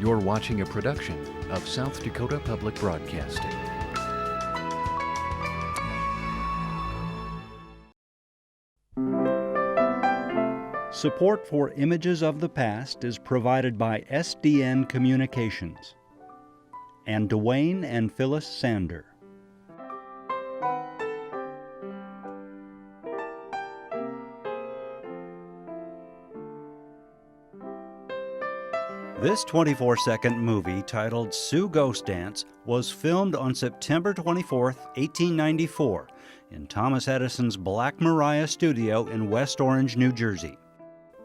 You're watching a production of South Dakota Public Broadcasting. Support for Images of the Past is provided by SDN Communications and Dwayne and Phyllis Sander. This 24-second movie, titled Sioux Ghost Dance, was filmed on September 24, 1894, in Thomas Edison's Black Maria studio in West Orange, New Jersey.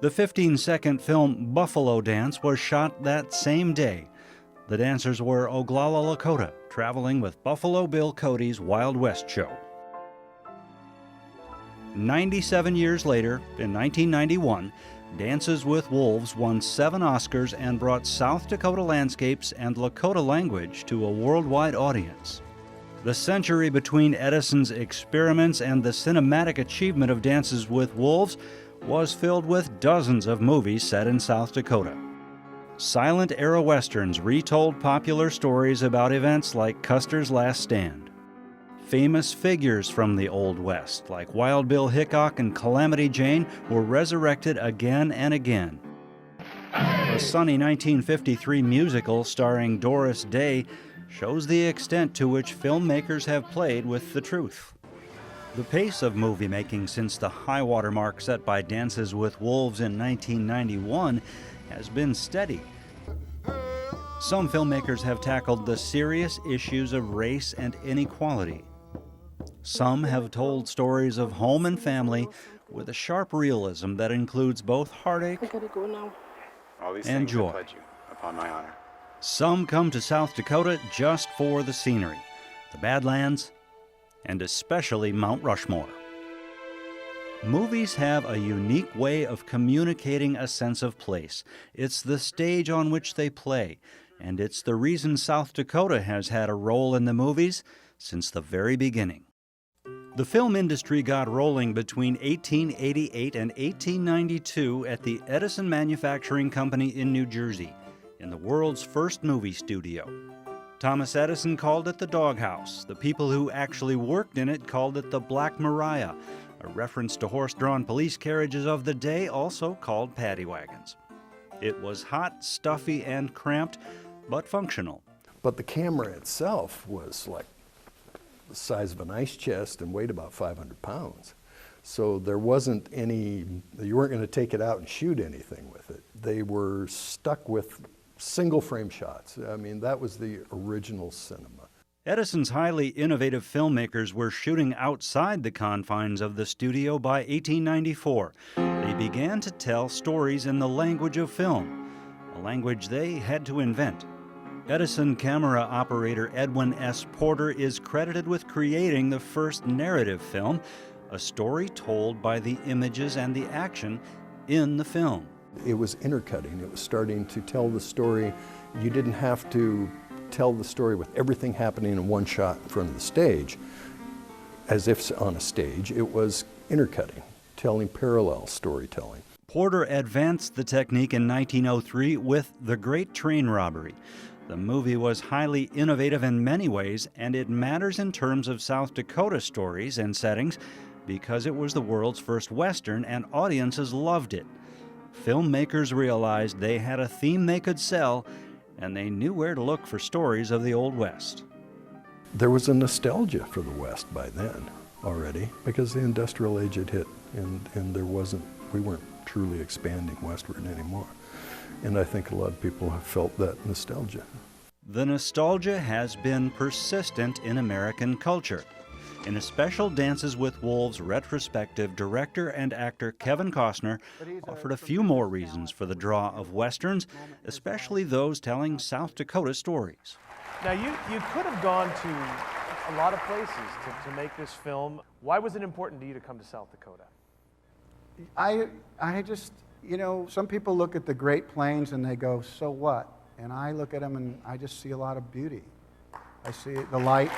The 15-second film Buffalo Dance was shot that same day. The dancers were Oglala Lakota, traveling with Buffalo Bill Cody's Wild West show. 97 years later, in 1991, Dances with Wolves won 7 Oscars and brought South Dakota landscapes and Lakota language to a worldwide audience. The century between Edison's experiments and the cinematic achievement of Dances with Wolves was filled with dozens of movies set in South Dakota. Silent-era westerns retold popular stories about events like Custer's Last Stand. Famous figures from the Old West, like Wild Bill Hickok and Calamity Jane, were resurrected again and again. A sunny 1953 musical starring Doris Day shows the extent to which filmmakers have played with the truth. The pace of movie making since the high-water mark set by Dances with Wolves in 1991 has been steady. Some filmmakers have tackled the serious issues of race and inequality. Some have told stories of home and family with a sharp realism that includes both heartache and joy. Upon my honor. Some come to South Dakota just for the scenery, the Badlands, and especially Mount Rushmore. Movies have a unique way of communicating a sense of place. It's the stage on which they play, and it's the reason South Dakota has had a role in the movies since the very beginning. The film industry got rolling between 1888 and 1892 at the Edison Manufacturing Company in New Jersey, in the world's first movie studio. Thomas Edison called it the Doghouse. The people who actually worked in it called it the Black Maria, a reference to horse-drawn police carriages of the day, also called paddy wagons. It was hot, stuffy, and cramped, but functional. But the camera itself was like the size of an ice chest and weighed about 500 pounds. So there wasn't any, you weren't going to take it out and shoot anything with it. They were stuck with single frame shots. I mean, that was the original cinema. Edison's highly innovative filmmakers were shooting outside the confines of the studio by 1894. They began to tell stories in the language of film, a language they had to invent. Edison camera operator Edwin S. Porter is credited with creating the first narrative film, a story told by the images and the action in the film. It was intercutting. It was starting to tell the story. You didn't have to tell the story with everything happening in one shot in front of the stage, as if on a stage. It was intercutting, telling parallel storytelling. Porter advanced the technique in 1903 with The Great Train Robbery. The movie was highly innovative in many ways, and it matters in terms of South Dakota stories and settings because it was the world's first Western and audiences loved it. Filmmakers realized they had a theme they could sell, and they knew where to look for stories of the Old West. There was a nostalgia for the West by then already because the industrial age had hit and we weren't truly expanding westward anymore. And I think a lot of people have felt that nostalgia. The nostalgia has been persistent in American culture. In a special Dances with Wolves retrospective, director and actor Kevin Costner offered a few more reasons for the draw of Westerns, especially those telling South Dakota stories. Now, you could have gone to a lot of places to make this film. Why was it important to you to come to South Dakota? I just, you know, some people look at the Great Plains and they go, so what? And I look at them and I just see a lot of beauty. I see the light.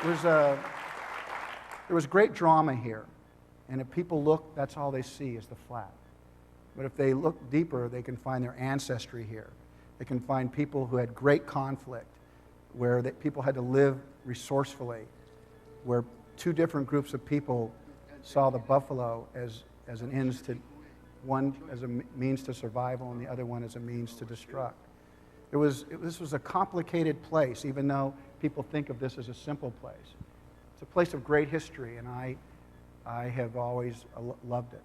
There was great drama here. And if people look, that's all they see is the flat. But if they look deeper, they can find their ancestry here. They can find people who had great conflict, where people had to live resourcefully, where two different groups of people saw the buffalo as an ends to, one as a means to survival and the other one as a means to destruct. This was a complicated place, even though people think of this as a simple place. It's a place of great history, and I have always loved it.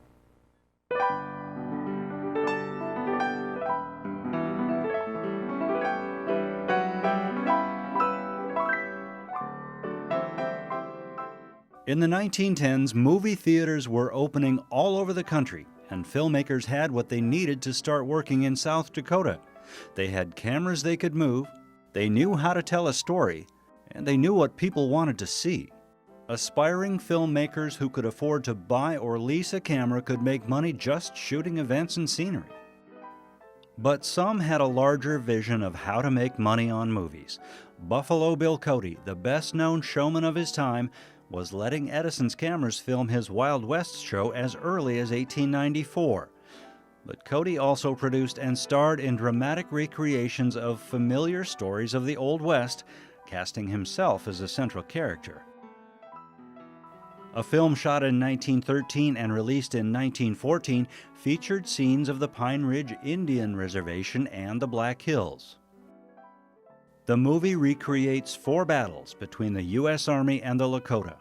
In the 1910s, movie theaters were opening all over the country, and filmmakers had what they needed to start working in South Dakota. They had cameras they could move, they knew how to tell a story, and they knew what people wanted to see. Aspiring filmmakers who could afford to buy or lease a camera could make money just shooting events and scenery. But some had a larger vision of how to make money on movies. Buffalo Bill Cody, the best-known showman of his time, was letting Edison's cameras film his Wild West show as early as 1894. But Cody also produced and starred in dramatic recreations of familiar stories of the Old West, casting himself as a central character. A film shot in 1913 and released in 1914 featured scenes of the Pine Ridge Indian Reservation and the Black Hills. The movie recreates 4 battles between the U.S. Army and the Lakota.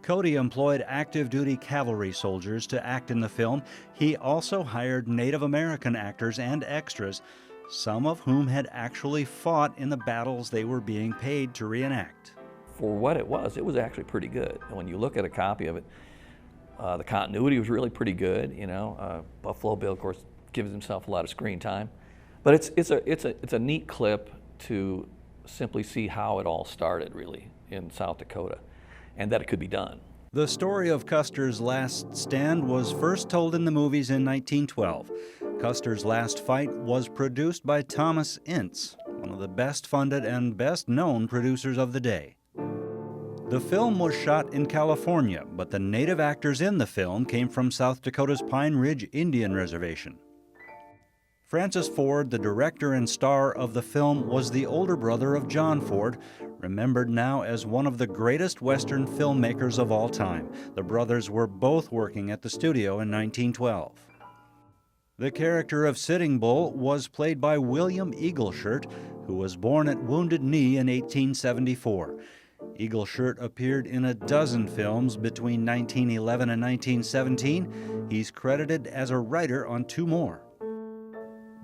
Cody employed active-duty cavalry soldiers to act in the film. He also hired Native American actors and extras, some of whom had actually fought in the battles they were being paid to reenact. For what it was actually pretty good. And when you look at a copy of it, the continuity was really pretty good. Buffalo Bill, of course, gives himself a lot of screen time, but it's a neat clip to simply see how it all started, really, in South Dakota, and that it could be done. The story of Custer's Last Stand was first told in the movies in 1912. Custer's Last Fight was produced by Thomas Ince, one of the best-funded and best-known producers of the day. The film was shot in California, but the native actors in the film came from South Dakota's Pine Ridge Indian Reservation. Francis Ford, the director and star of the film, was the older brother of John Ford, remembered now as one of the greatest Western filmmakers of all time. The brothers were both working at the studio in 1912. The character of Sitting Bull was played by William Eagleshirt, who was born at Wounded Knee in 1874. Eagleshirt appeared in a dozen films between 1911 and 1917. He's credited as a writer on 2 more.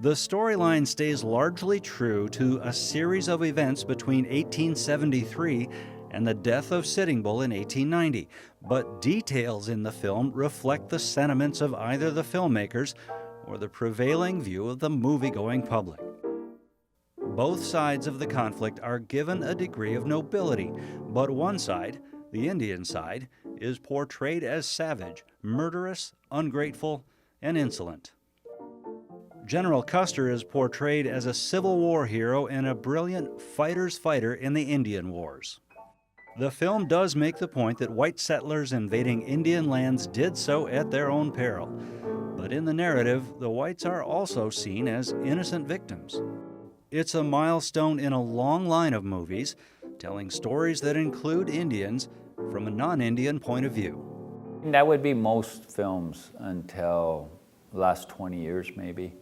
The storyline stays largely true to a series of events between 1873 and the death of Sitting Bull in 1890, but details in the film reflect the sentiments of either the filmmakers or the prevailing view of the movie-going public. Both sides of the conflict are given a degree of nobility, but one side, the Indian side, is portrayed as savage, murderous, ungrateful, and insolent. General Custer is portrayed as a Civil War hero and a brilliant fighter's fighter in the Indian Wars. The film does make the point that white settlers invading Indian lands did so at their own peril, but in the narrative, the whites are also seen as innocent victims. It's a milestone in a long line of movies telling stories that include Indians from a non-Indian point of view. That would be most films until the last 20 years, maybe.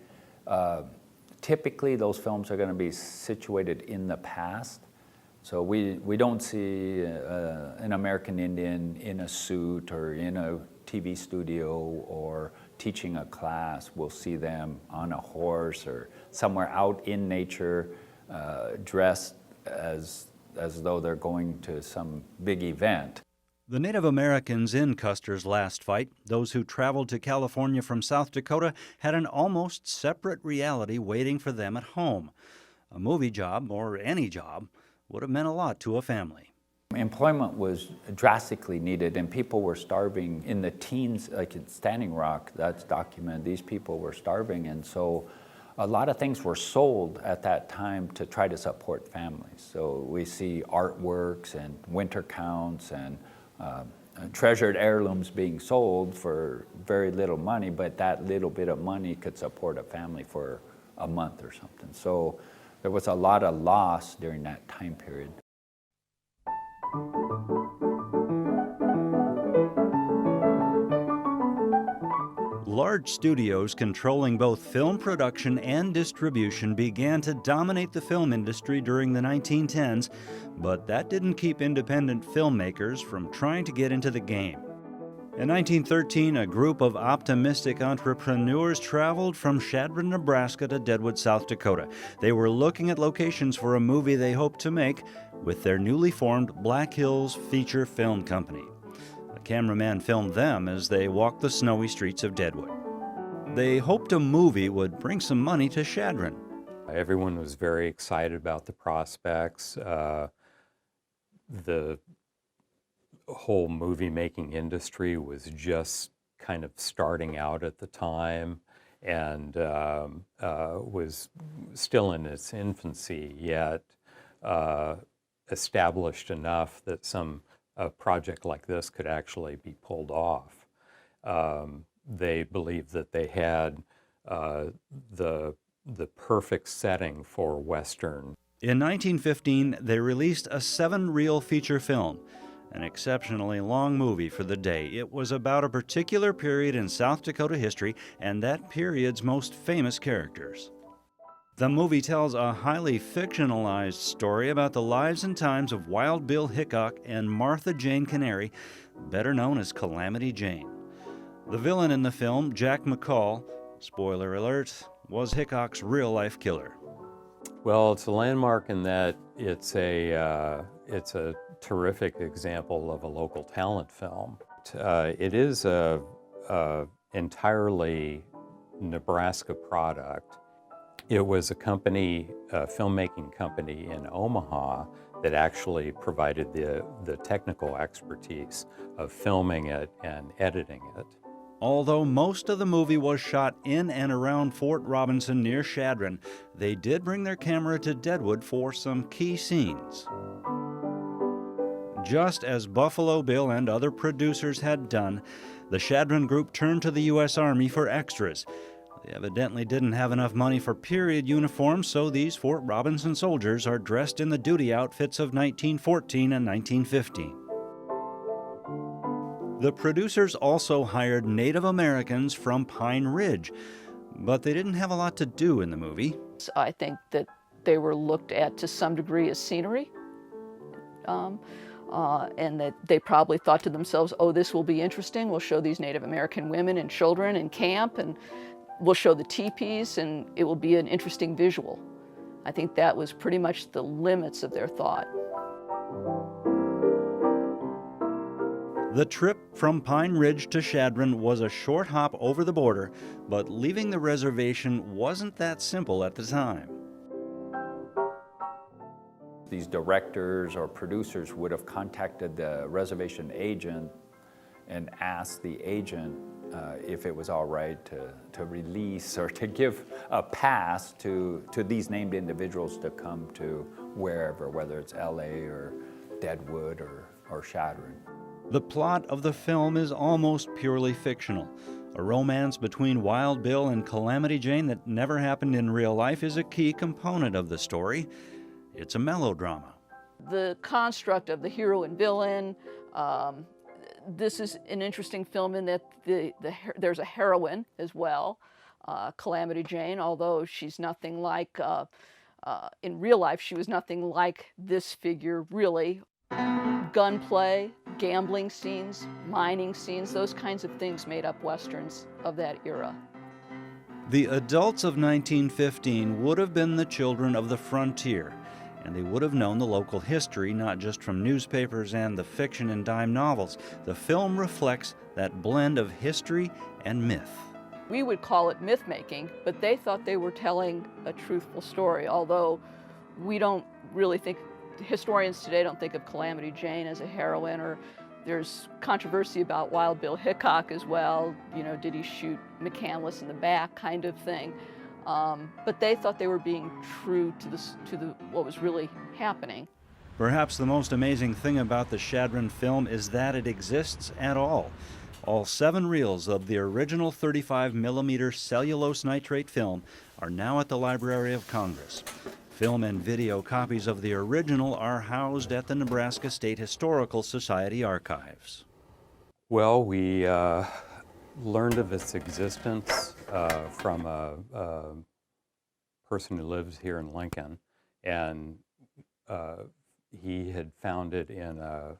Typically, those films are going to be situated in the past. So we don't see an American Indian in a suit or in a TV studio or teaching a class. We'll see them on a horse or somewhere out in nature, dressed as though they're going to some big event. The Native Americans in Custer's Last Fight, those who traveled to California from South Dakota, had an almost separate reality waiting for them at home. A movie job, or any job, would have meant a lot to a family. Employment was drastically needed, and people were starving. In the teens, like in Standing Rock, that's documented, these people were starving, and so a lot of things were sold at that time to try to support families. So we see artworks and winter counts and treasured heirlooms being sold for very little money, but that little bit of money could support a family for a month or something. So there was a lot of loss during that time period. Large studios controlling both film production and distribution began to dominate the film industry during the 1910s, but that didn't keep independent filmmakers from trying to get into the game. In 1913, a group of optimistic entrepreneurs traveled from Chadron, Nebraska to Deadwood, South Dakota. They were looking at locations for a movie they hoped to make with their newly formed Black Hills Feature Film Company. A cameraman filmed them as they walked the snowy streets of Deadwood. They hoped a movie would bring some money to Chadron. Everyone was very excited about the prospects. The whole movie-making industry was just kind of starting out at the time and was still in its infancy, yet established enough that a project like this could actually be pulled off. They believed that they had the perfect setting for Western. In 1915, they released a 7-reel feature film, an exceptionally long movie for the day. It was about a particular period in South Dakota history and that period's most famous characters. The movie tells a highly fictionalized story about the lives and times of Wild Bill Hickok and Martha Jane Canary, better known as Calamity Jane. The villain in the film, Jack McCall, spoiler alert, was Hickok's real-life killer. Well, it's a landmark in that it's a terrific example of a local talent film. It is a entirely Nebraska product. It was a company, a filmmaking company in Omaha that actually provided the technical expertise of filming it and editing it. Although most of the movie was shot in and around Fort Robinson near Chadron, they did bring their camera to Deadwood for some key scenes. Just as Buffalo Bill and other producers had done, the Chadron Group turned to the U.S. Army for extras. They evidently didn't have enough money for period uniforms, so these Fort Robinson soldiers are dressed in the duty outfits of 1914 and 1915. The producers also hired Native Americans from Pine Ridge, but they didn't have a lot to do in the movie. I think that they were looked at to some degree as scenery, and that they probably thought to themselves, oh, this will be interesting. We'll show these Native American women and children in camp, and we'll show the teepees, and it will be an interesting visual. I think that was pretty much the limits of their thought. The trip from Pine Ridge to Chadron was a short hop over the border, but leaving the reservation wasn't that simple at the time. These directors or producers would have contacted the reservation agent and asked the agent if it was all right to release or to give a pass to these named individuals to come to wherever, whether it's LA or Deadwood or Chadron. The plot of the film is almost purely fictional. A romance between Wild Bill and Calamity Jane that never happened in real life is a key component of the story. It's a melodrama. The construct of the hero and villain, this is an interesting film in that there's a heroine as well, Calamity Jane, although she's nothing like, in real life, she was nothing like this figure, really. Gunplay, gambling scenes, mining scenes, those kinds of things made up Westerns of that era. The adults of 1915 would have been the children of the frontier, and they would have known the local history, not just from newspapers and the fiction and dime novels. The film reflects that blend of history and myth. We would call it myth-making, but they thought they were telling a truthful story, although we don't really think, historians today don't think of Calamity Jane as a heroine, or there's controversy about Wild Bill Hickok as well. You know, did he shoot McCandless in the back, kind of thing. But they thought they were being true to what was really happening. Perhaps the most amazing thing about the Shadron film is that it exists at all. All 7 reels of the original 35mm cellulose nitrate film are now at the Library of Congress. Film and video copies of the original are housed at the Nebraska State Historical Society archives. Well, we learned of its existence from a person who lives here in Lincoln, and he had found it in a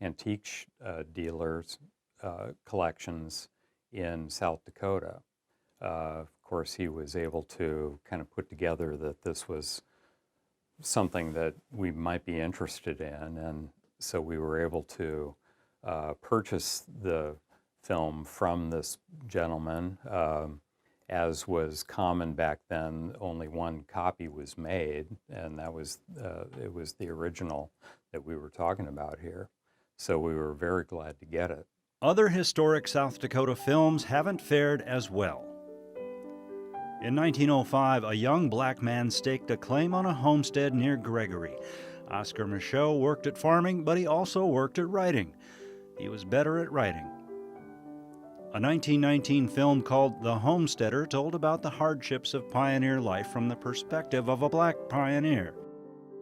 antique dealers' collections in South Dakota. Of course, he was able to kind of put together that this was something that we might be interested in, and so we were able to purchase the film from this gentleman. As was common back then, only one copy was made, and that was it was the original that we were talking about here. So we were very glad to get it. Other historic South Dakota films haven't fared as well. In 1905, a young black man staked a claim on a homestead near Gregory. Oscar Micheaux worked at farming, but he also worked at writing. He was better at writing. A 1919 film called The Homesteader told about the hardships of pioneer life from the perspective of a black pioneer.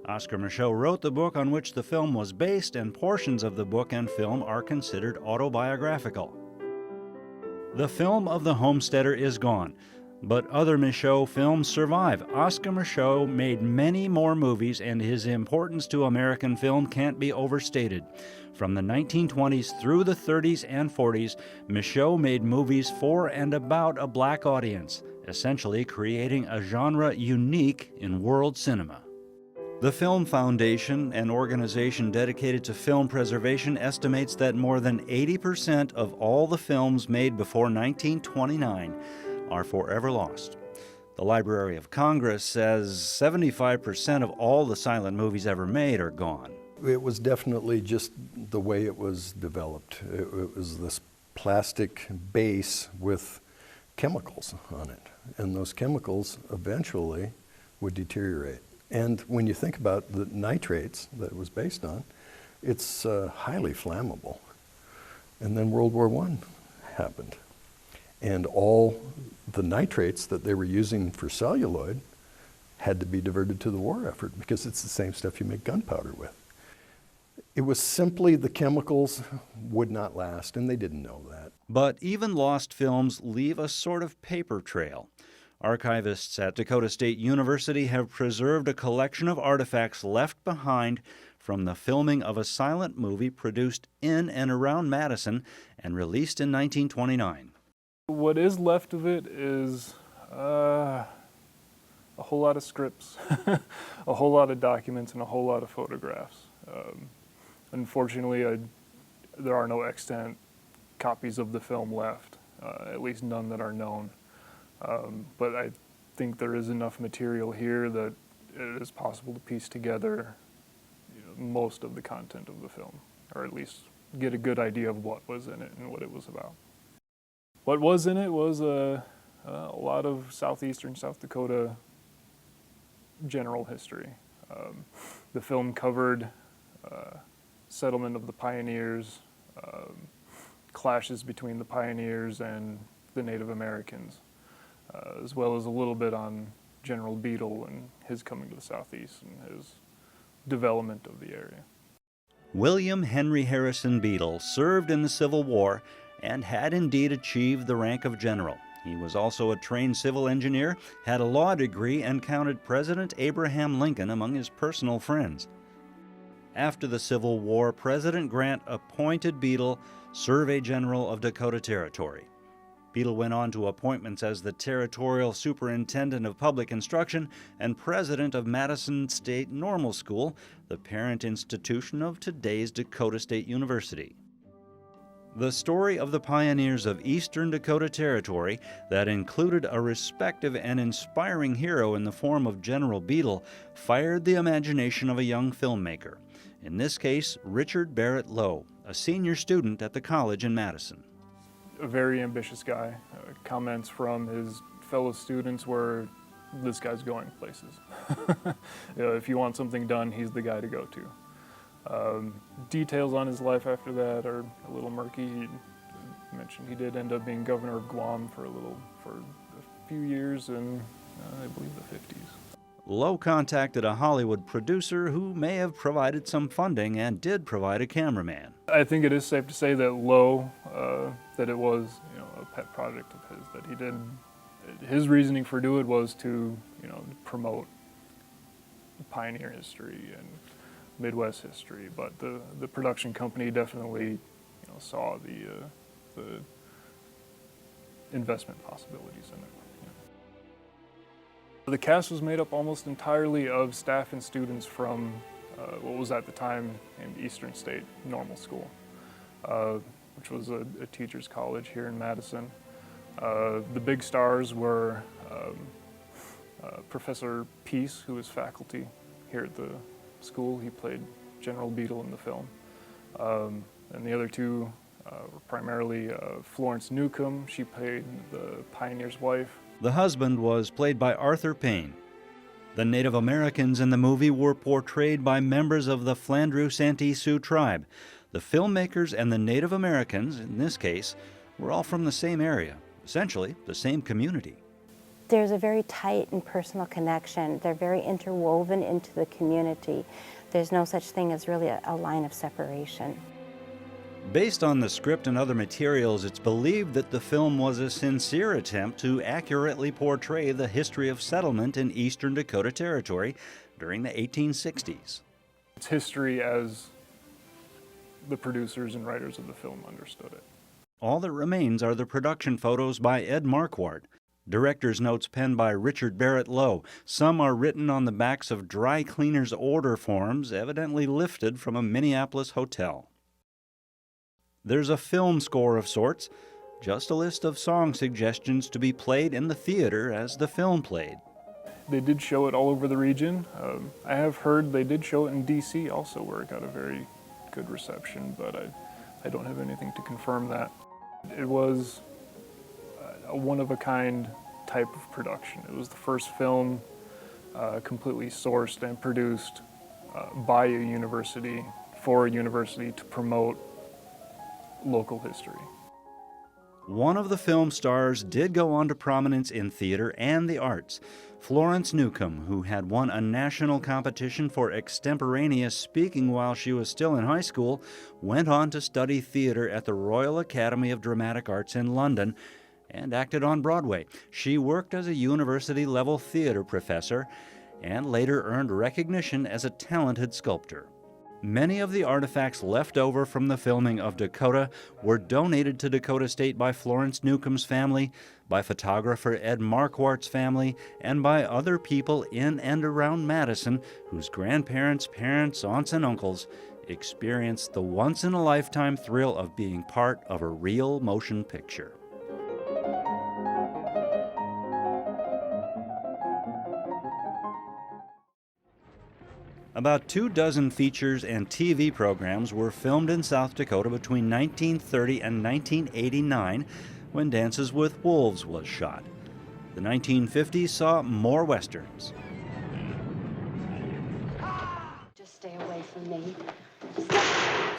Oscar Micheaux wrote the book on which the film was based, and portions of the book and film are considered autobiographical. The film of The Homesteader is gone, but other Micheaux films survive. Oscar Micheaux made many more movies, and his importance to American film can't be overstated. From the 1920s through the 30s and 40s, Micheaux made movies for and about a black audience, essentially creating a genre unique in world cinema. The Film Foundation, an organization dedicated to film preservation, estimates that more than 80% of all the films made before 1929 are forever lost. The Library of Congress says 75% of all the silent movies ever made are gone. It was definitely just the way it was developed. It was this plastic base with chemicals on it, and those chemicals eventually would deteriorate. And when you think about the nitrates that it was based on, it's highly flammable. And then World War I happened. And all the nitrates that they were using for celluloid had to be diverted to the war effort because it's the same stuff you make gunpowder with. It was simply the chemicals would not last, and they didn't know that. But even lost films leave a sort of paper trail. Archivists at Dakota State University have preserved a collection of artifacts left behind from the filming of a silent movie produced in and around Madison and released in 1929. What is left of it is a whole lot of scripts, a whole lot of documents, and a whole lot of photographs. Unfortunately, there are no extant copies of the film left, at least none that are known. But I think there is enough material here that it is possible to piece together most of the content of the film, or at least get a good idea of what was in it and what it was about. What was in it was a lot of southeastern South Dakota general history. The film covered settlement of the pioneers, clashes between the pioneers and the Native Americans, as well as a little bit on General Beadle and his coming to the Southeast and his development of the area. William Henry Harrison Beadle served in the Civil War and had indeed achieved the rank of general. He was also a trained civil engineer, had a law degree, and counted President Abraham Lincoln among his personal friends. After the Civil War, President Grant appointed Beadle Survey General of Dakota Territory. Beadle went on to appointments as the Territorial Superintendent of Public Instruction and President of Madison State Normal School, the parent institution of today's Dakota State University. The story of the pioneers of Eastern Dakota Territory that included a respected and inspiring hero in the form of General Beadle fired the imagination of a young filmmaker, in this case, Richard Barrett Lowe, a senior student at the college in Madison. A very ambitious guy. Comments from his fellow students were, this guy's going places. If you want something done, he's the guy to go to. Details on his life after that are a little murky. He mentioned he did end up being governor of Guam for a few years in, I believe, the 50s. Lowe contacted a Hollywood producer who may have provided some funding and did provide a cameraman. I think it is safe to say that Lowe, that it was a pet project of his, that he did. His reasoning for doing it was to promote pioneer history and Midwest history, but the production company definitely saw the investment possibilities in it. The cast was made up almost entirely of staff and students from what was at the time named Eastern State Normal School, which was a teacher's college here in Madison. The big stars were Professor Peace, who was faculty here at the school. He played General Beetle in the film. And the other two were primarily Florence Newcomb. She played the pioneer's wife. The husband was played by Arthur Payne. The Native Americans in the movie were portrayed by members of the Flandreau Santee Sioux tribe. The filmmakers and the Native Americans, in this case, were all from the same area, essentially the same community. There's a very tight and personal connection. They're very interwoven into the community. There's no such thing as really a line of separation. Based on the script and other materials, it's believed that the film was a sincere attempt to accurately portray the history of settlement in eastern Dakota Territory during the 1860s. It's history as the producers and writers of the film understood it. All that remains are the production photos by Ed Marquardt. Director's notes penned by Richard Barrett Lowe. Some are written on the backs of dry cleaners' order forms, evidently lifted from a Minneapolis hotel. There's a film score of sorts, just a list of song suggestions to be played in the theater as the film played. They did show it all over the region. I have heard they did show it in D.C. also, where it got a very good reception, but I don't have anything to confirm that. It was a one-of-a-kind type of production. It was the first film completely sourced and produced by a university, for a university, to promote local history. One of the film stars did go on to prominence in theater and the arts. Florence Newcomb, who had won a national competition for extemporaneous speaking while she was still in high school, went on to study theater at the Royal Academy of Dramatic Arts in London and acted on Broadway. She worked as a university-level theater professor and later earned recognition as a talented sculptor. Many of the artifacts left over from the filming of Dakota were donated to Dakota State by Florence Newcomb's family, by photographer Ed Marquardt's family, and by other people in and around Madison whose grandparents, parents, aunts, and uncles experienced the once-in-a-lifetime thrill of being part of a real motion picture. About 24 features and TV programs were filmed in South Dakota between 1930 and 1989 when Dances with Wolves was shot. The 1950s saw more westerns. Just stay away from me.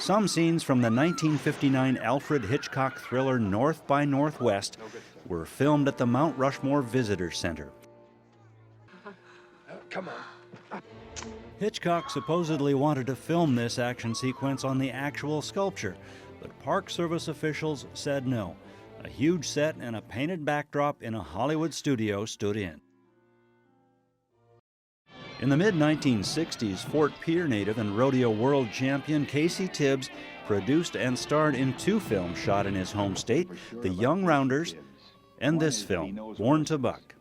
Some scenes from the 1959 Alfred Hitchcock thriller North by Northwest were filmed at the Mount Rushmore Visitor Center. Come on. Hitchcock supposedly wanted to film this action sequence on the actual sculpture, but Park Service officials said no. A huge set and a painted backdrop in a Hollywood studio stood in. In the mid-1960s, Fort Pierre native and rodeo world champion Casey Tibbs produced and starred in 2 films shot in his home state, The Young Rounders and this film, Born to Buck.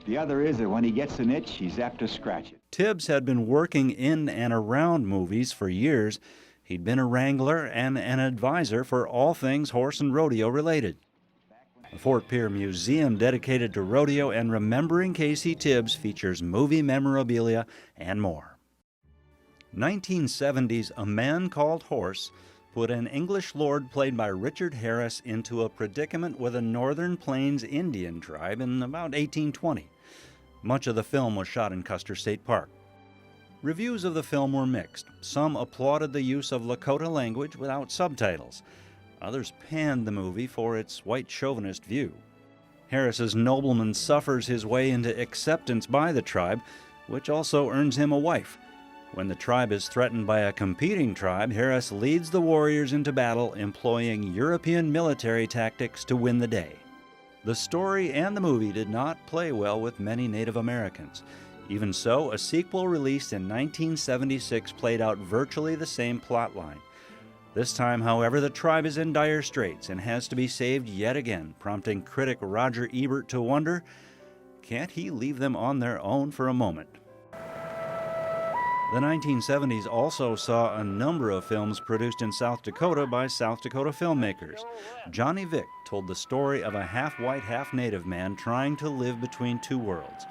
The other is that when he gets an itch, he's apt to scratch it. Tibbs had been working in and around movies for years. He'd been a wrangler and an advisor for all things horse and rodeo related. The Fort Pierre Museum dedicated to rodeo and remembering Casey Tibbs features movie memorabilia and more. 1970's A Man Called Horse put an English lord played by Richard Harris into a predicament with a Northern Plains Indian tribe in about 1820. Much of the film was shot in Custer State Park. Reviews of the film were mixed. Some applauded the use of Lakota language without subtitles. Others panned the movie for its white chauvinist view. Harris's nobleman suffers his way into acceptance by the tribe, which also earns him a wife. When the tribe is threatened by a competing tribe, Harris leads the warriors into battle, employing European military tactics to win the day. The story and the movie did not play well with many Native Americans. Even so, a sequel released in 1976 played out virtually the same plotline. This time, however, the tribe is in dire straits and has to be saved yet again, prompting critic Roger Ebert to wonder, can't he leave them on their own for a moment? The 1970s also saw a number of films produced in South Dakota by South Dakota filmmakers. Johnny Vick told the story of a half-white, half-native man trying to live between two worlds.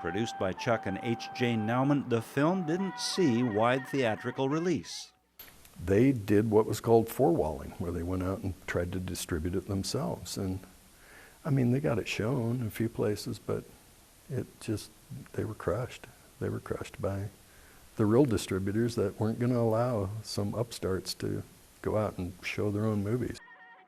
Produced by Chuck and H.J. Nauman, the film didn't see wide theatrical release. They did what was called four-walling, where they went out and tried to distribute it themselves. And I mean, they got it shown in a few places, but they were crushed. They were crushed by the real distributors that weren't going to allow some upstarts to go out and show their own movies.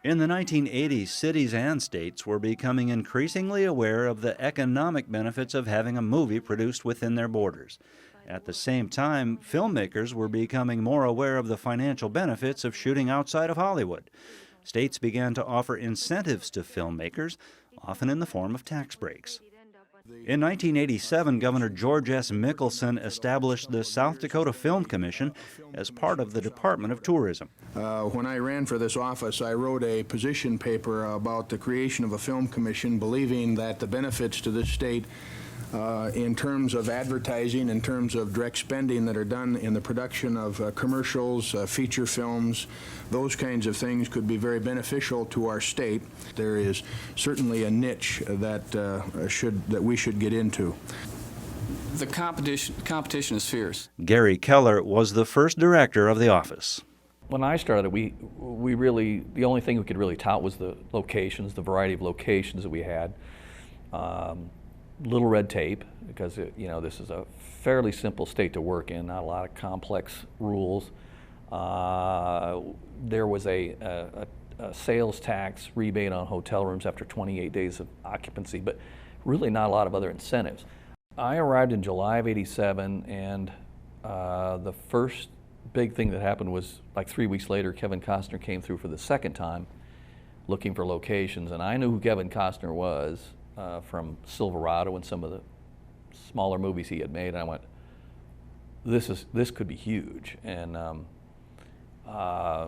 In the 1980s, cities and states were becoming increasingly aware of the economic benefits of having a movie produced within their borders. At the same time, filmmakers were becoming more aware of the financial benefits of shooting outside of Hollywood. States began to offer incentives to filmmakers, often in the form of tax breaks. In 1987, Governor George S. Mickelson established the South Dakota Film Commission as part of the Department of Tourism. When I ran for this office, I wrote a position paper about the creation of a film commission, believing that the benefits to this state in terms of advertising, in terms of direct spending that are done in the production of commercials, feature films, those kinds of things could be very beneficial to our state. There is certainly a niche that we should get into. The competition is fierce. Gary Keller was the first director of the office. When I started, we really, the only thing we could really tout was the locations, the variety of locations that we had. Little red tape, because this is a fairly simple state to work in, not a lot of complex rules. There was a sales tax rebate on hotel rooms after 28 days of occupancy, but really not a lot of other incentives. I arrived in July of '87, and the first big thing that happened was like 3 weeks later, Kevin Costner came through for the second time looking for locations, and I knew who Kevin Costner was from Silverado and some of the smaller movies he had made, and I went, this could be huge. And I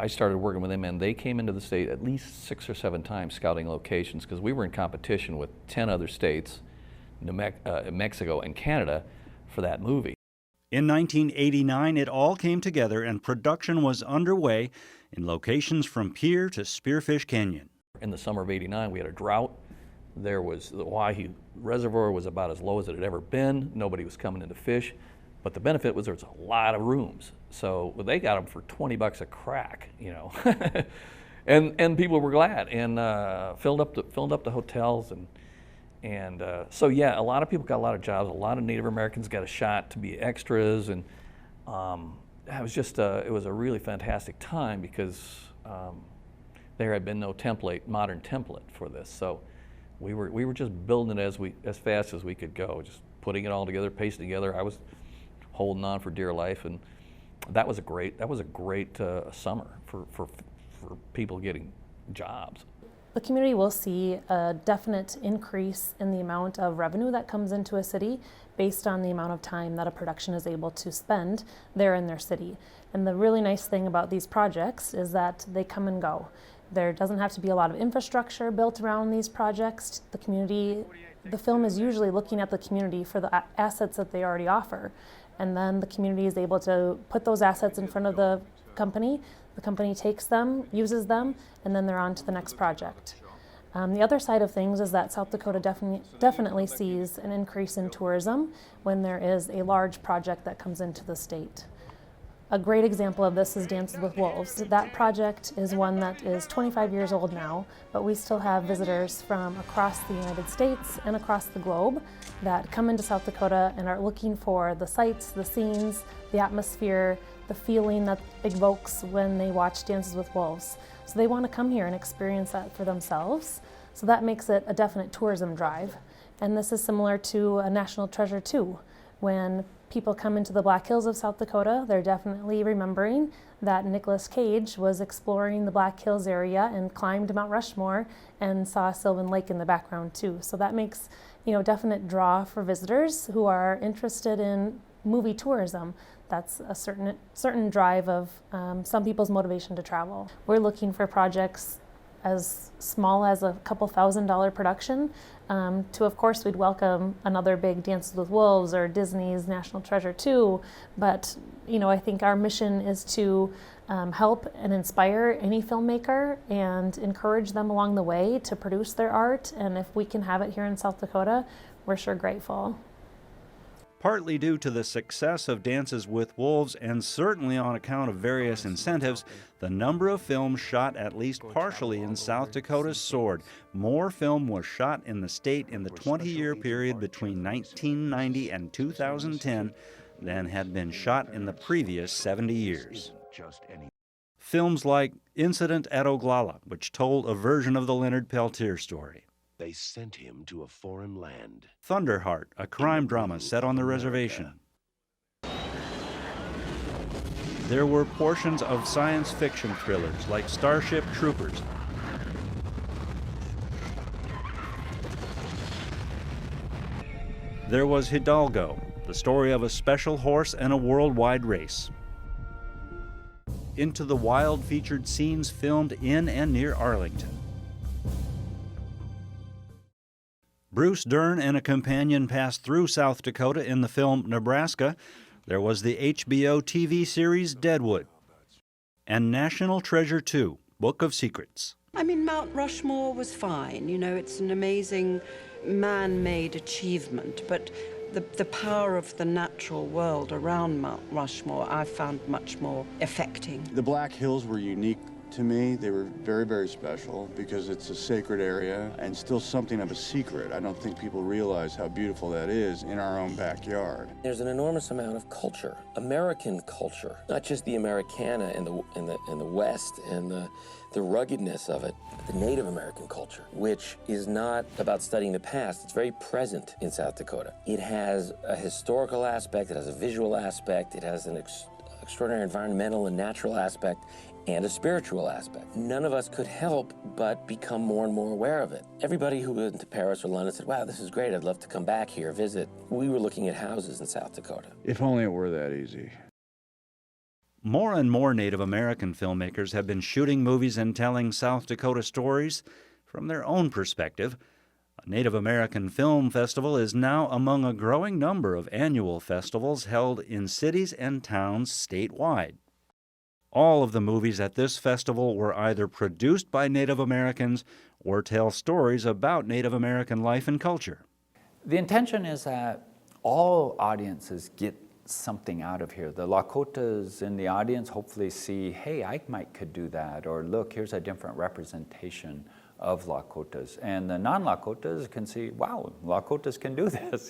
started working with them, and they came into the state at least 6 or 7 times scouting locations, because we were in competition with 10 other states, Mexico and Canada, for that movie. In 1989, it all came together and production was underway in locations from Pierre to Spearfish Canyon. In the summer of '89, we had a drought. There was the Oahe Reservoir was about as low as it had ever been. Nobody was coming in to fish, but the benefit was there was a lot of rooms. So they got them for $20 a crack, and people were glad and filled up the hotels and so yeah, a lot of people got a lot of jobs. A lot of Native Americans got a shot to be extras, and it was just it was a really fantastic time because there had been no modern template for this. So we were just building it as fast as we could go, just putting it all together, pasting together. I was holding on for dear life, and that was a great summer for people getting jobs. The community will see a definite increase in the amount of revenue that comes into a city based on the amount of time that a production is able to spend there in their city. And the really nice thing about these projects is that they come and go. There doesn't have to be a lot of infrastructure built around these projects. The film is usually looking at the community for the assets that they already offer. And then the community is able to put those assets in front of the company. The company takes them, uses them, and then they're on to the next project. The other side of things is that South Dakota definitely sees an increase in tourism when there is a large project that comes into the state. A great example of this is Dances with Wolves. That project is one that is 25 years old now, but we still have visitors from across the United States and across the globe that come into South Dakota and are looking for the sights, the scenes, the atmosphere, the feeling that evokes when they watch Dances with Wolves. So they want to come here and experience that for themselves. So that makes it a definite tourism drive. And this is similar to a National Treasure too. When people come into the Black Hills of South Dakota, they're definitely remembering that Nicolas Cage was exploring the Black Hills area and climbed Mount Rushmore and saw Sylvan Lake in the background too. So that makes, definite draw for visitors who are interested in movie tourism. That's a certain drive of some people's motivation to travel. We're looking for projects as small as a couple $1,000 production to, of course, we'd welcome another big Dances with Wolves or Disney's National Treasure 2, but I think our mission is to help and inspire any filmmaker and encourage them along the way to produce their art, and if we can have it here in South Dakota, we're sure grateful. Partly due to the success of Dances with Wolves and certainly on account of various incentives, the number of films shot at least partially in South Dakota soared. More film was shot in the state in the 20-year period between 1990 and 2010 than had been shot in the previous 70 years. Films like Incident at Oglala, which told a version of the Leonard Peltier story. They sent him to a foreign land. Thunderheart, a crime drama set on the reservation. There were portions of science fiction thrillers like Starship Troopers. There was Hidalgo, the story of a special horse and a worldwide race. Into the Wild featured scenes filmed in and near Arlington. Bruce Dern and a companion passed through South Dakota in the film Nebraska. There was the HBO TV series Deadwood. And National Treasure 2, Book of Secrets. I mean, Mount Rushmore was fine. It's an amazing man-made achievement, but the power of the natural world around Mount Rushmore I found much more affecting. The Black Hills were unique to me. They were very, very special because it's a sacred area and still something of a secret. I don't think people realize how beautiful that is in our own backyard. There's an enormous amount of culture, American culture, not just the Americana in the West and the ruggedness of it, the Native American culture, which is not about studying the past. It's very present in South Dakota. It has a historical aspect, it has a visual aspect, it has an extraordinary environmental and natural aspect, and a spiritual aspect. None of us could help but become more and more aware of it. Everybody who went to Paris or London said, wow, this is great, I'd love to come back here, visit. We were looking at houses in South Dakota. If only it were that easy. More and more Native American filmmakers have been shooting movies and telling South Dakota stories from their own perspective. A Native American Film Festival is now among a growing number of annual festivals held in cities and towns statewide. All of the movies at this festival were either produced by Native Americans or tell stories about Native American life and culture. The intention is that all audiences get something out of here. The Lakotas in the audience hopefully see, hey, I could do that, or look, here's a different representation of Lakotas. And the non-Lakotas can see, wow, Lakotas can do this,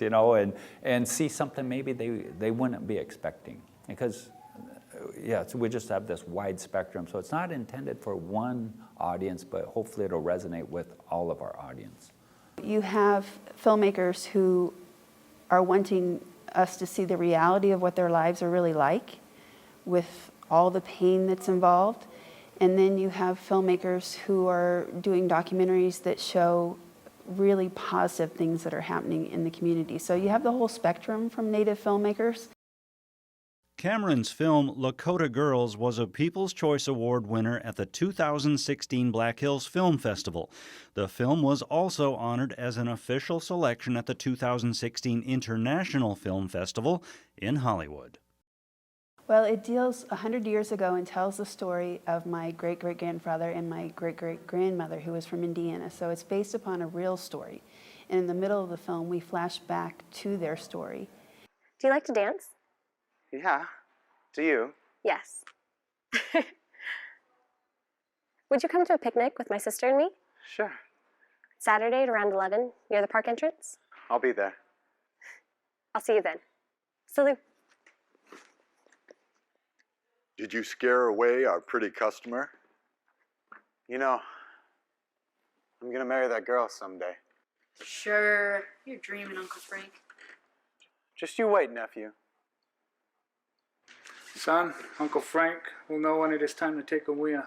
and see something maybe they wouldn't be expecting. Because so we just have this wide spectrum. So it's not intended for one audience, but hopefully it'll resonate with all of our audience. You have filmmakers who are wanting us to see the reality of what their lives are really like, with all the pain that's involved. And then you have filmmakers who are doing documentaries that show really positive things that are happening in the community. So you have the whole spectrum from Native filmmakers. Cameron's film Lakota Girls was a People's Choice Award winner at the 2016 Black Hills Film Festival. The film was also honored as an official selection at the 2016 International Film Festival in Hollywood. Well, it deals 100 years ago and tells the story of my great-great-grandfather and my great-great-grandmother who was from Indiana. So it's based upon a real story. And in the middle of the film, we flash back to their story. Do you like to dance? Yeah. Do you? Yes. Would you come to a picnic with my sister and me? Sure. Saturday at around 11, near the park entrance? I'll be there. I'll see you then. Salut. Did you scare away our pretty customer? You know, I'm gonna marry that girl someday. Sure. You're dreaming, Uncle Frank. Just you wait, nephew. Son, Uncle Frank will know when it is time to take a wheel,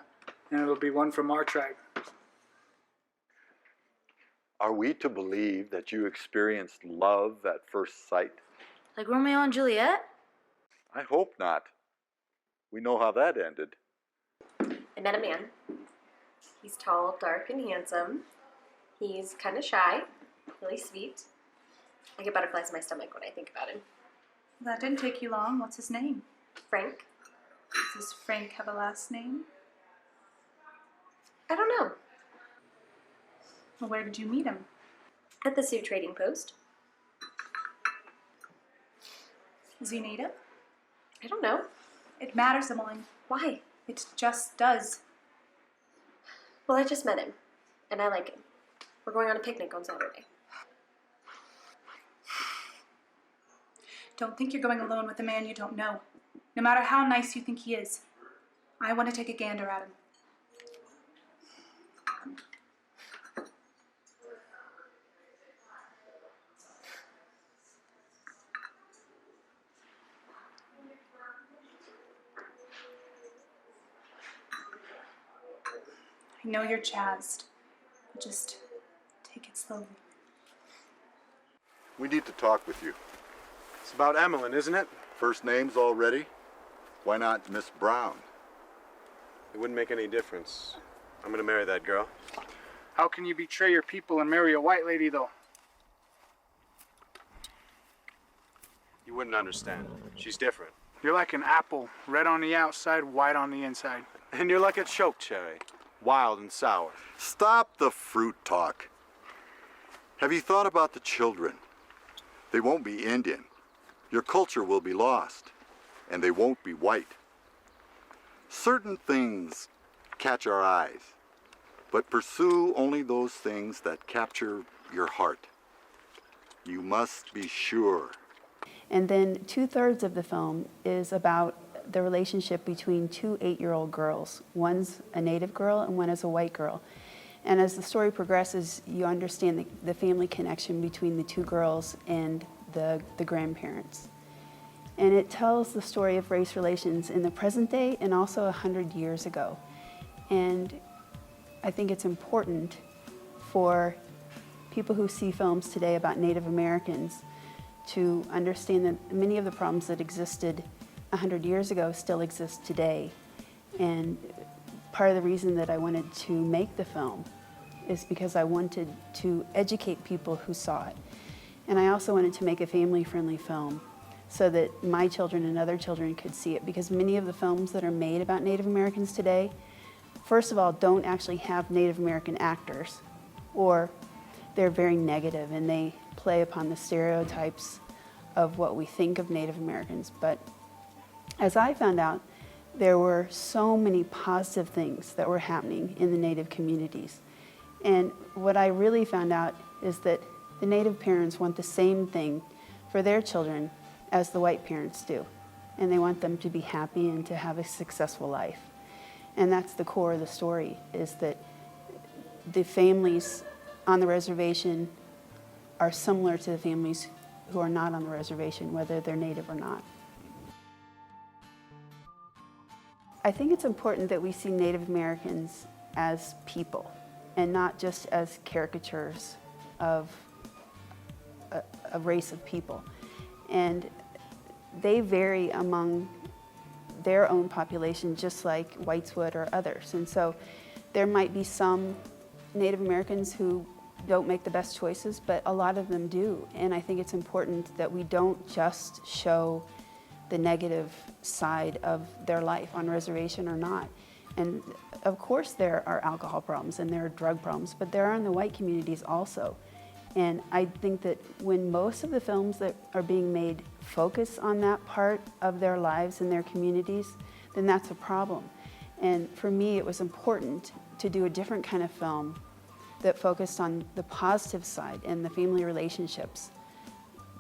and it'll be one from our tribe. Are we to believe that you experienced love at first sight? Like Romeo and Juliet? I hope not. We know how that ended. I met a man. He's tall, dark, and handsome. He's kind of shy, really sweet. I get butterflies in my stomach when I think about him. That didn't take you long. What's his name? Frank? Does Frank have a last name? I don't know. Well, where did you meet him? At the Sioux Trading Post. Is he native? I don't know. It matters, Emily. Why? It just does. Well, I just met him, and I like him. We're going on a picnic on Saturday. Don't think you're going alone with a man you don't know. No matter how nice you think he is. I want to take a gander at him. I know you're jazzed. Just take it slowly. We need to talk with you. It's about Emmeline, isn't it? First names already? Why not Miss Brown? It wouldn't make any difference. I'm gonna marry that girl. How can you betray your people and marry a white lady, though? You wouldn't understand. She's different. You're like an apple, red on the outside, white on the inside. And you're like a choke cherry, wild and sour. Stop the fruit talk. Have you thought about the children? They won't be Indian. Your culture will be lost, and they won't be white. Certain things catch our eyes, but pursue only those things that capture your heart. You must be sure. And then 2/3 of the film is about the relationship between two 8-year-old girls. One's a native girl and one is a white girl. And as the story progresses, you understand the family connection between the two girls and the grandparents. And it tells the story of race relations in the present day and also 100 years ago. And I think it's important for people who see films today about Native Americans to understand that many of the problems that existed 100 years ago still exist today. And part of the reason that I wanted to make the film is because I wanted to educate people who saw it. And I also wanted to make a family-friendly film so that my children and other children could see it, because many of the films that are made about Native Americans today, first of all, don't actually have Native American actors, or they're very negative and they play upon the stereotypes of what we think of Native Americans. But as I found out, there were so many positive things that were happening in the Native communities. And what I really found out is that the Native parents want the same thing for their children as the white parents do. And they want them to be happy and to have a successful life. And that's the core of the story, is that the families on the reservation are similar to the families who are not on the reservation, whether they're Native or not. I think it's important that we see Native Americans as people and not just as caricatures of a race of people. And they vary among their own population just like whites would or others. And so there might be some Native Americans who don't make the best choices, but a lot of them do. And I think it's important that we don't just show the negative side of their life on reservation or not. And of course there are alcohol problems and there are drug problems, but there are in the white communities also. And I think that when most of the films that are being made focus on that part of their lives and their communities, then that's a problem. And for me, it was important to do a different kind of film that focused on the positive side and the family relationships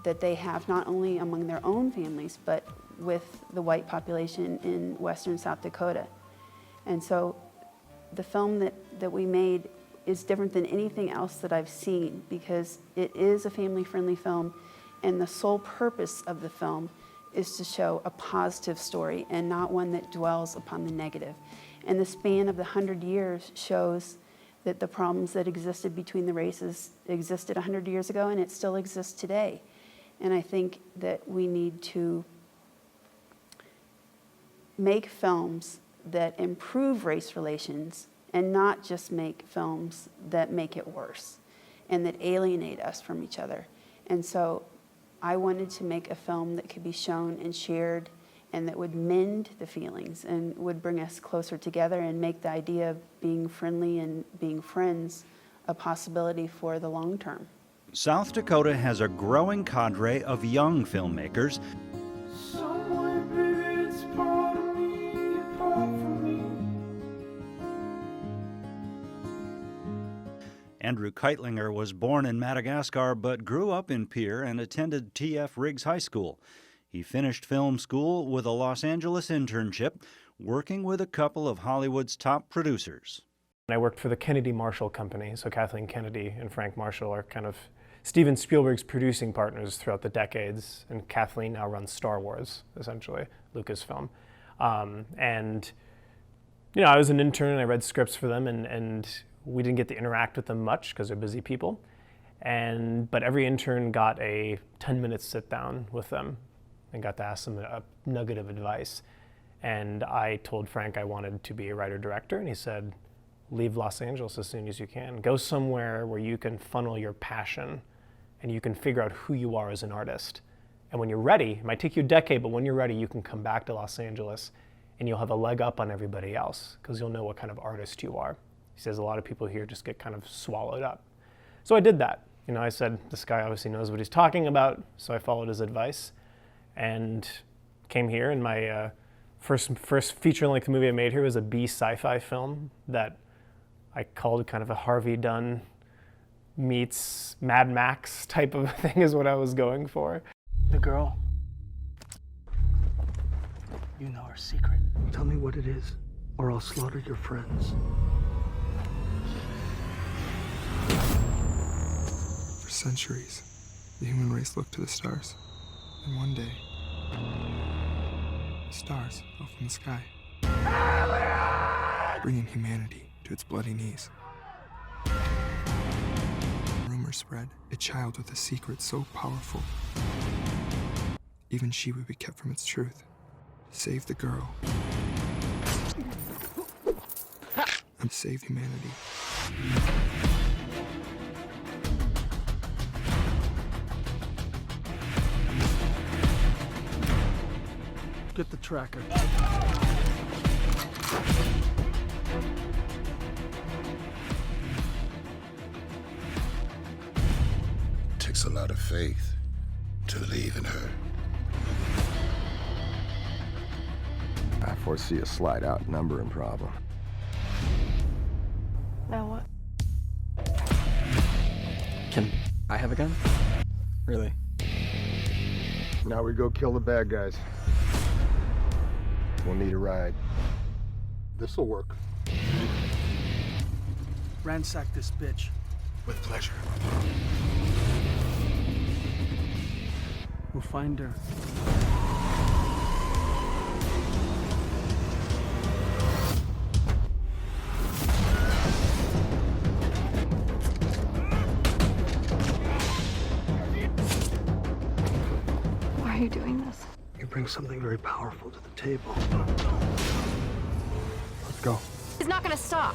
that they have, not only among their own families, but with the white population in western South Dakota. And so the film that we made is different than anything else that I've seen, because it is a family-friendly film, and the sole purpose of the film is to show a positive story and not one that dwells upon the negative. And the span of the 100 years shows that the problems that existed between the races existed 100 years ago, and it still exists today. And I think that we need to make films that improve race relations and not just make films that make it worse and that alienate us from each other. And so I wanted to make a film that could be shown and shared and that would mend the feelings and would bring us closer together and make the idea of being friendly and being friends a possibility for the long term. South Dakota has a growing cadre of young filmmakers. Andrew Keitlinger was born in Madagascar but grew up in Pierre and attended T.F. Riggs High School. He finished film school with a Los Angeles internship, working with a couple of Hollywood's top producers. I worked for the Kennedy Marshall Company, so Kathleen Kennedy and Frank Marshall are kind of Steven Spielberg's producing partners throughout the decades, and Kathleen now runs Star Wars, essentially, Lucasfilm. And, you know, I was an intern and I read scripts for them, and we didn't get to interact with them much because they're busy people. But every intern got a 10-minute sit down with them and got to ask them a nugget of advice. And I told Frank I wanted to be a writer-director, and he said, leave Los Angeles as soon as you can. Go somewhere where you can funnel your passion and you can figure out who you are as an artist. And when you're ready, it might take you a decade, but when you're ready, you can come back to Los Angeles and you'll have a leg up on everybody else because you'll know what kind of artist you are. He says a lot of people here just get kind of swallowed up. So I did that. You know, I said, this guy obviously knows what he's talking about, so I followed his advice and came here. And my first feature-length movie I made here was a B sci-fi film that I called kind of a Harvey Dunn meets Mad Max type of thing is what I was going for. The girl, you know her secret. Tell me what it is, or I'll slaughter your friends. For centuries, the human race looked to the stars. And one day, the stars fell from the sky, bringing humanity to its bloody knees. Rumors spread, a child with a secret so powerful, even she would be kept from its truth. Save the girl, and save humanity. Get the tracker. Takes a lot of faith to believe in her. I foresee a slide-out numbering problem. Now what? Can I have a gun? Really? Now we go kill the bad guys. We'll need a ride. This'll work. Ransack this bitch. With pleasure. We'll find her. Why are you doing this? You bring something very powerful to the table. Let's go. He's not gonna stop.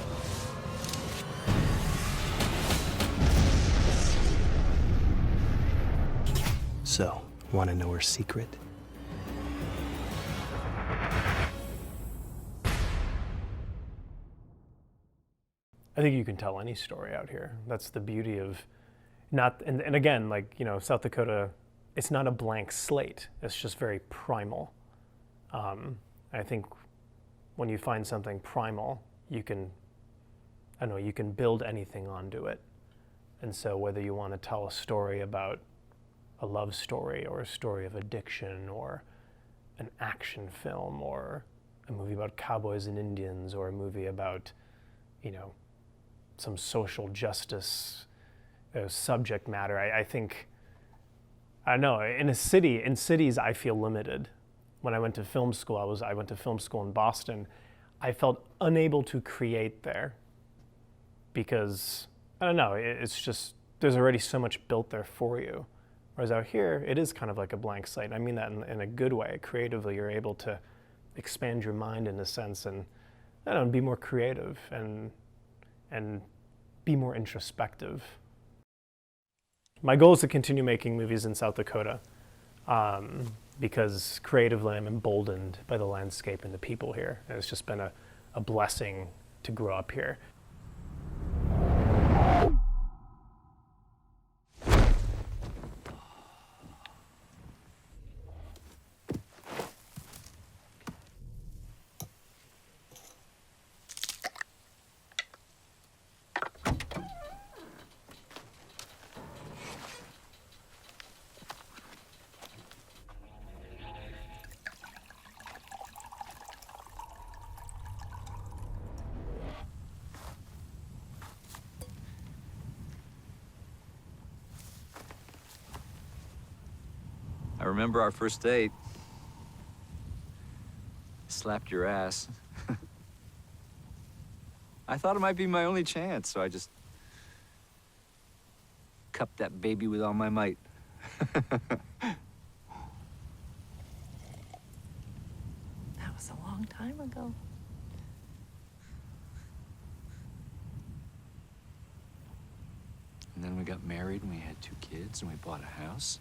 So, want to know her secret? I think you can tell any story out here. That's the beauty of not, and again, like, you know, South Dakota, it's not a blank slate. It's just very primal. I think when you find something primal, you can, I don't know, you can build anything onto it. And so whether you want to tell a story about a love story or a story of addiction or an action film or a movie about cowboys and Indians or a movie about, you know, some social justice subject matter, I think, I don't know, in cities I feel limited. When I went to film school, I went to film school in Boston, I felt unable to create there because, I don't know, it's just, there's already so much built there for you. Whereas out here, it is kind of like a blank slate. I mean that in a good way. Creatively, you're able to expand your mind in a sense and, I don't know, be more creative and be more introspective. My goal is to continue making movies in South Dakota because creatively I'm emboldened by the landscape and the people here. And it's just been a blessing to grow up here. I remember our first date. Slapped your ass. I thought it might be my only chance, so I just cupped that baby with all my might. That was a long time ago. And then we got married and we had 2 kids and we bought a house.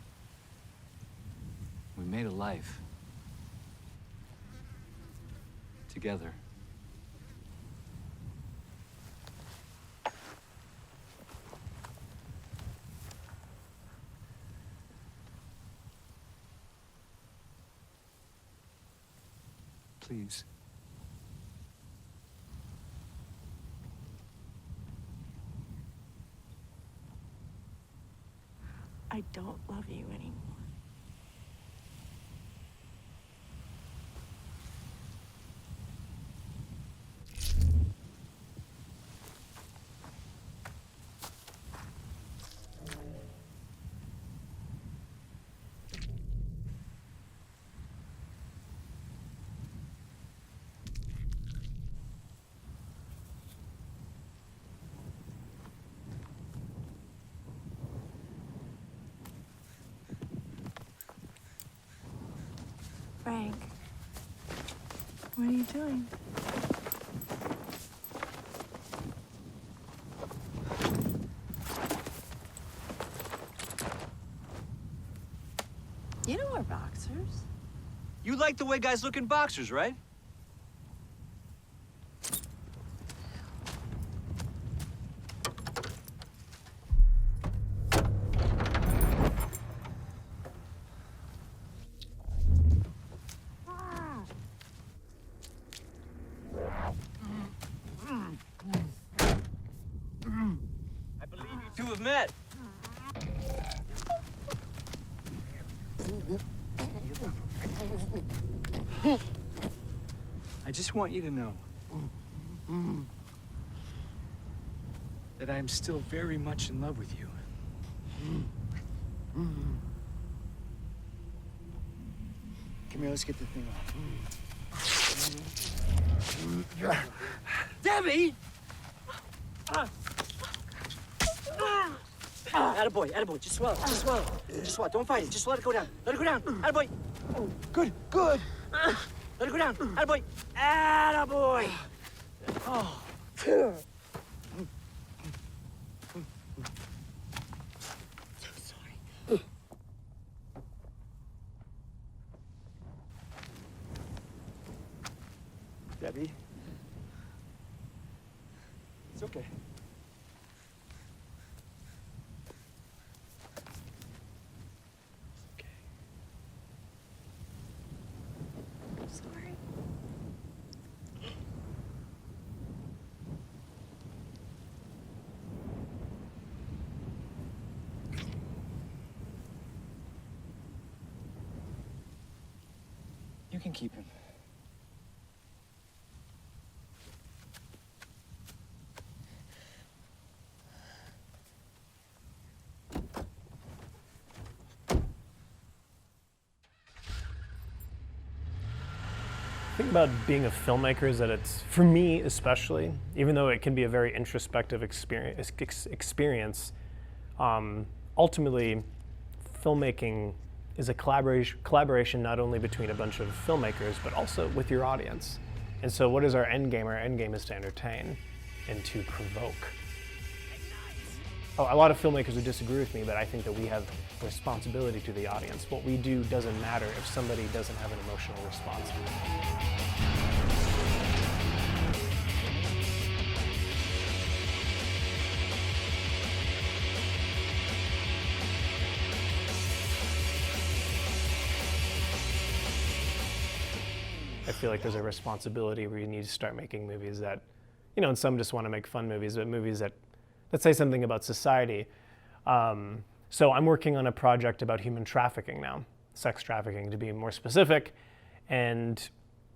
We made a life. Together. Please. I don't love you anymore. Frank, what are you doing? You know we're boxers. You like the way guys look in boxers, right? Two have met. I just want you to know that I am still very much in love with you. Come here, let's get the thing off. Debbie! Attaboy, attaboy, just swallow, just swallow. Just swallow, don't fight it, just let it go down. Let it go down, attaboy. Good, good. Let it go down, attaboy. Attaboy. Oh. So sorry. Debbie. It's okay. Sorry. can keep him. The thing about being a filmmaker is that it's, for me especially, even though it can be a very introspective experience, ultimately filmmaking is a collaboration not only between a bunch of filmmakers, but also with your audience. And so what is our end game? Our end game is to entertain and to provoke. Oh, a lot of filmmakers would disagree with me, but I think that we have a responsibility to the audience. What we do doesn't matter if somebody doesn't have an emotional response to it. I feel like there's a responsibility where you need to start making movies that, you know, and some just want to make fun movies, but movies that say something about society. So I'm working on a project about human trafficking now, sex trafficking to be more specific. And,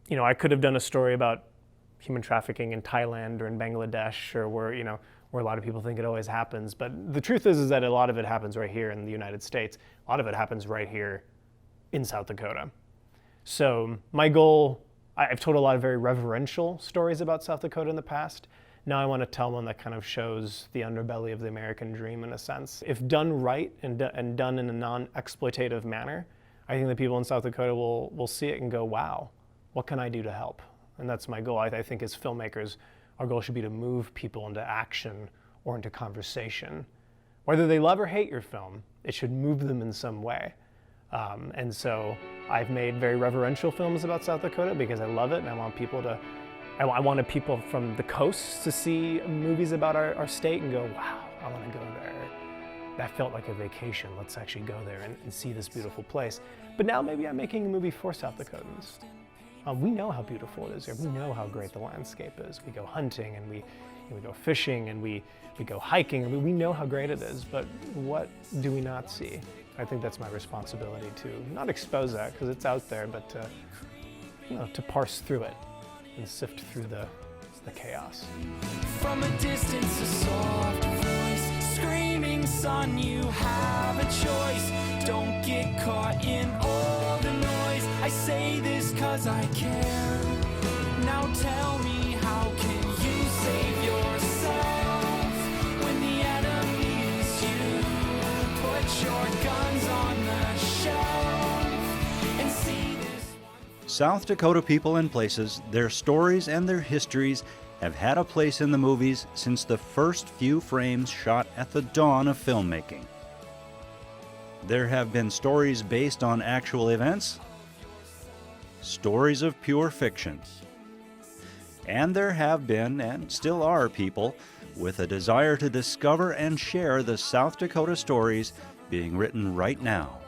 you know, I could have done a story about human trafficking in Thailand or in Bangladesh or where, you know, where a lot of people think it always happens. But the truth is that a lot of it happens right here in the United States. A lot of it happens right here in South Dakota. So my goal, I've told a lot of very reverential stories about South Dakota in the past. Now I want to tell one that kind of shows the underbelly of the American dream in a sense. If done right and done in a non-exploitative manner, I think the people in South Dakota will see it and go, wow, what can I do to help? And that's my goal. I think as filmmakers, our goal should be to move people into action or into conversation. Whether they love or hate your film, it should move them in some way. And so I've made very reverential films about South Dakota because I love it and I want people to, I wanted people from the coast to see movies about our state and go, wow, I want to go there. That felt like a vacation. Let's actually go there and see this beautiful place. But now maybe I'm making a movie for South Dakotans. We know how beautiful it is here. We know how great the landscape is. We go hunting and we go fishing and we go hiking. I mean, we know how great it is, but what do we not see? I think that's my responsibility to not expose that because it's out there, but to parse through it and sift through the chaos. From a distance, a soft voice screaming, son, you have a choice. Don't get caught in all the noise. I say this 'cause I care. Now tell me, how can you save yourself when the enemy's you? Put your guns on the shelf and see this. South Dakota people and places, their stories and their histories have had a place in the movies since the first few frames shot at the dawn of filmmaking. There have been stories based on actual events, stories of pure fiction. And there have been, and still are, people with a desire to discover and share the South Dakota stories being written right now.